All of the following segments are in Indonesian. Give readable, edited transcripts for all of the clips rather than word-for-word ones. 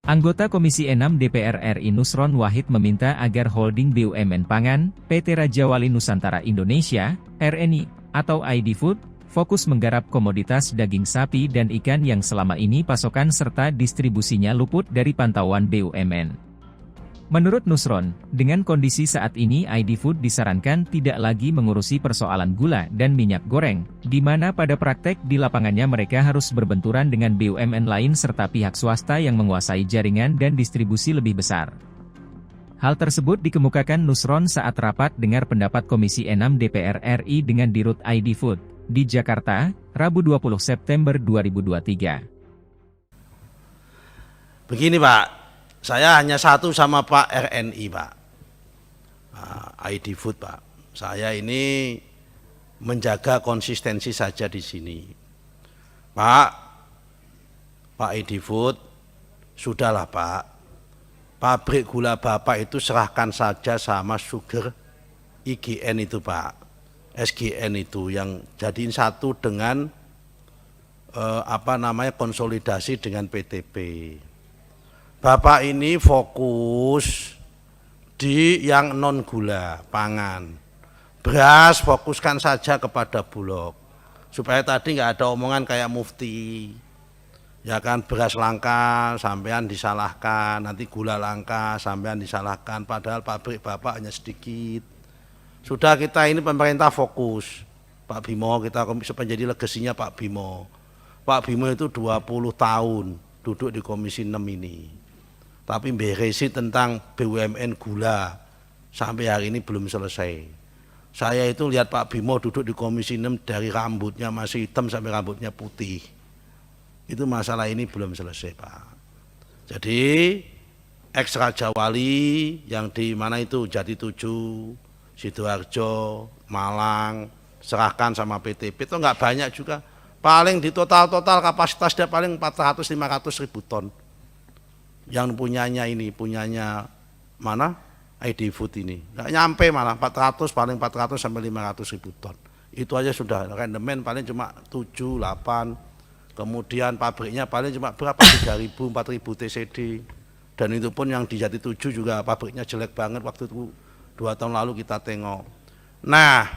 Anggota Komisi 6 DPR RI Nusron Wahid meminta agar holding BUMN Pangan, PT Raja Wali Nusantara Indonesia, RNI, atau ID Food, fokus menggarap komoditas daging sapi dan ikan yang selama ini pasokan serta distribusinya luput dari pantauan BUMN. Menurut Nusron, dengan kondisi saat ini ID Food disarankan tidak lagi mengurusi persoalan gula dan minyak goreng, di mana pada praktek di lapangannya mereka harus berbenturan dengan BUMN lain serta pihak swasta yang menguasai jaringan dan distribusi lebih besar. Hal tersebut dikemukakan Nusron saat rapat dengar pendapat Komisi 6 DPR RI dengan Dirut ID Food, di Jakarta, Rabu 20 September 2023. Begini Pak, saya hanya satu sama Pak RNI Pak, ID Food Pak. Saya ini menjaga konsistensi saja di sini. Pak ID Food, sudahlah Pak. Pabrik gula Bapak itu serahkan saja sama Sugar IGN itu Pak. SGN itu yang jadiin satu dengan konsolidasi dengan PTP. Bapak ini fokus di yang non gula, pangan. Beras fokuskan saja kepada Bulog. Supaya tadi nggak ada omongan kayak Mufti. Ya kan, beras langka, sampean disalahkan, nanti gula langka, sampean disalahkan, padahal pabrik Bapak hanya sedikit. Sudah kita ini pemerintah fokus. Pak Bimo, kita menjadi legasinya Pak Bimo. Pak Bimo itu 20 tahun duduk di Komisi 6 ini. Tapi beresi tentang BUMN gula sampai hari ini belum selesai. Saya itu lihat Pak Bimo duduk di Komisi 6 dari rambutnya masih hitam sampai rambutnya putih. Itu masalah ini belum selesai Pak. Jadi ex Raja Wali yang di mana itu Jati 7, Sidoarjo, Malang, serahkan sama PTP itu enggak banyak juga. Paling di total kapasitasnya paling 400-500 ribu ton. Yang punyanya mana? ID Food ini. Nggak nyampe malah 400, paling 400 sampai 500 ribu ton. Itu aja sudah, rendemen paling cuma 7, 8. Kemudian pabriknya paling cuma berapa? 3.000, 4.000 TCD. Dan itu pun yang di Jati 7 juga pabriknya jelek banget waktu itu 2 tahun lalu kita tengok. Nah,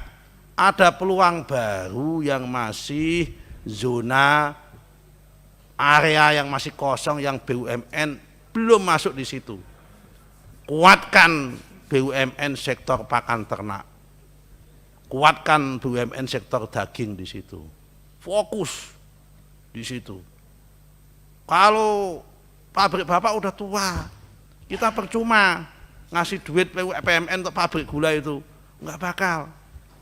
ada peluang baru yang masih zona area yang masih kosong yang BUMN belum masuk di situ. Kuatkan BUMN sektor pakan ternak. Kuatkan BUMN sektor daging di situ. Fokus di situ. Kalau pabrik Bapak udah tua, kita percuma ngasih duit PMN untuk pabrik gula itu. Enggak bakal.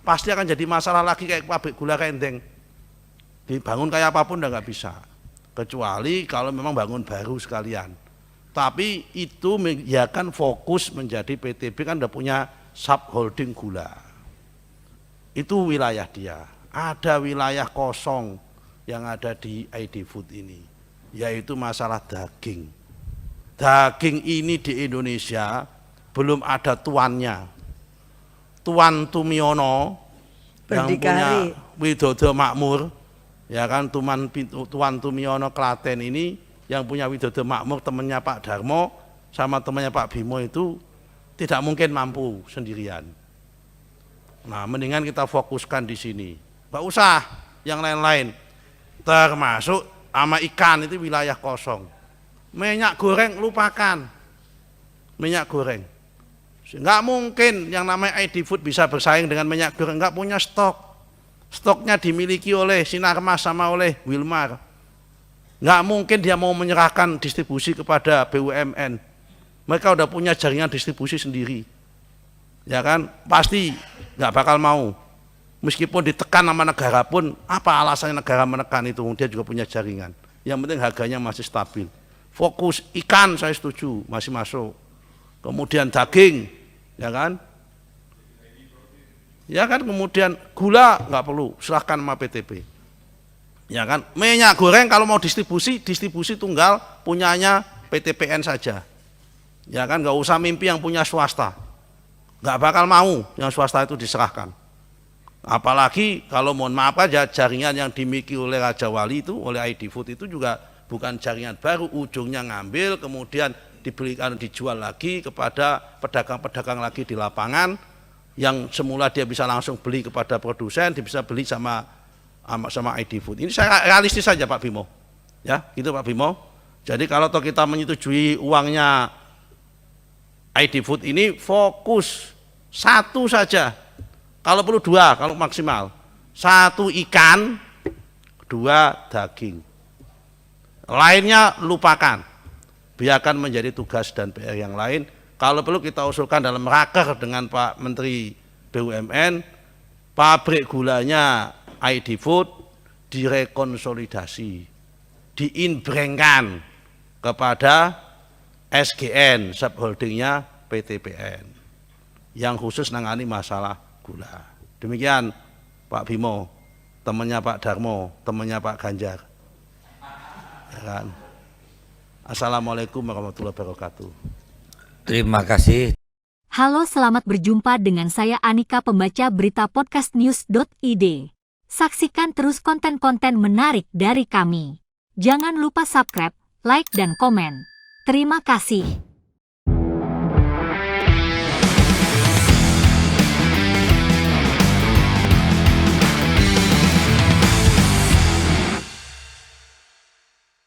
Pasti akan jadi masalah lagi kayak pabrik gula Kendeng. Dibangun kayak apapun udah nggak bisa. Kecuali kalau memang bangun baru sekalian. Tapi itu ya kan fokus menjadi PTB kan udah punya subholding gula. Itu wilayah dia. Ada wilayah kosong yang ada di ID Food ini, yaitu masalah daging. Daging ini di Indonesia belum ada tuannya. Tuan Tumiono yang punya Widodo Makmur, ya kan, Tuan Tumiono Klaten ini yang punya Widodo Makmur, temannya Pak Darmo sama temannya Pak Bimo itu tidak mungkin mampu sendirian. Nah, mendingan kita fokuskan di sini. Nggak usah yang lain-lain. Termasuk sama ikan itu wilayah kosong. Minyak goreng lupakan. Minyak goreng. Nggak mungkin yang namanya ID Food bisa bersaing dengan minyak goreng, nggak punya stok. Stoknya dimiliki oleh Sinarmas sama oleh Wilmar. Nggak mungkin dia mau menyerahkan distribusi kepada BUMN. Mereka udah punya jaringan distribusi sendiri. Ya kan, pasti nggak bakal mau. Meskipun ditekan sama negara pun, apa alasannya negara menekan itu? Dia juga punya jaringan. Yang penting harganya masih stabil. Fokus ikan saya setuju, masih masuk. Kemudian daging, ya kan? Ya kan, kemudian gula nggak perlu, silahkan sama PTP. Ya kan, minyak goreng kalau mau distribusi tunggal punyanya PTPN saja. Ya kan, nggak usah mimpi yang punya swasta. Nggak bakal mau yang swasta itu diserahkan. Apalagi kalau mohon maaf aja jaringan yang dimiliki oleh Raja Wali itu, oleh ID Food itu juga bukan jaringan baru, ujungnya ngambil kemudian dibelikan, dijual lagi kepada pedagang-pedagang lagi di lapangan yang semula dia bisa langsung beli kepada produsen, dia bisa beli sama ID Food. Ini saya realistis saja Pak Bimo. Ya, gitu Pak Bimo. Jadi kalau kita menyetujui uangnya ID Food ini fokus satu saja. Kalau perlu 2, kalau maksimal. 1 ikan, 2 daging. Lainnya lupakan. Biarkan menjadi tugas dan PR yang lain. Kalau perlu kita usulkan dalam raker dengan Pak Menteri BUMN, pabrik gulanya ID Food direkonsolidasi, diinbrengkan kepada SGN, subholdingnya PTPN, yang khusus nangani masalah gula. Demikian Pak Bimo, temannya Pak Darmo, temannya Pak Ganjar. Ya kan? Assalamualaikum warahmatullahi wabarakatuh. Terima kasih. Halo, selamat berjumpa dengan saya Anika, pembaca berita podcastnews.id. Saksikan terus konten-konten menarik dari kami. Jangan lupa subscribe, like, dan komen. Terima kasih.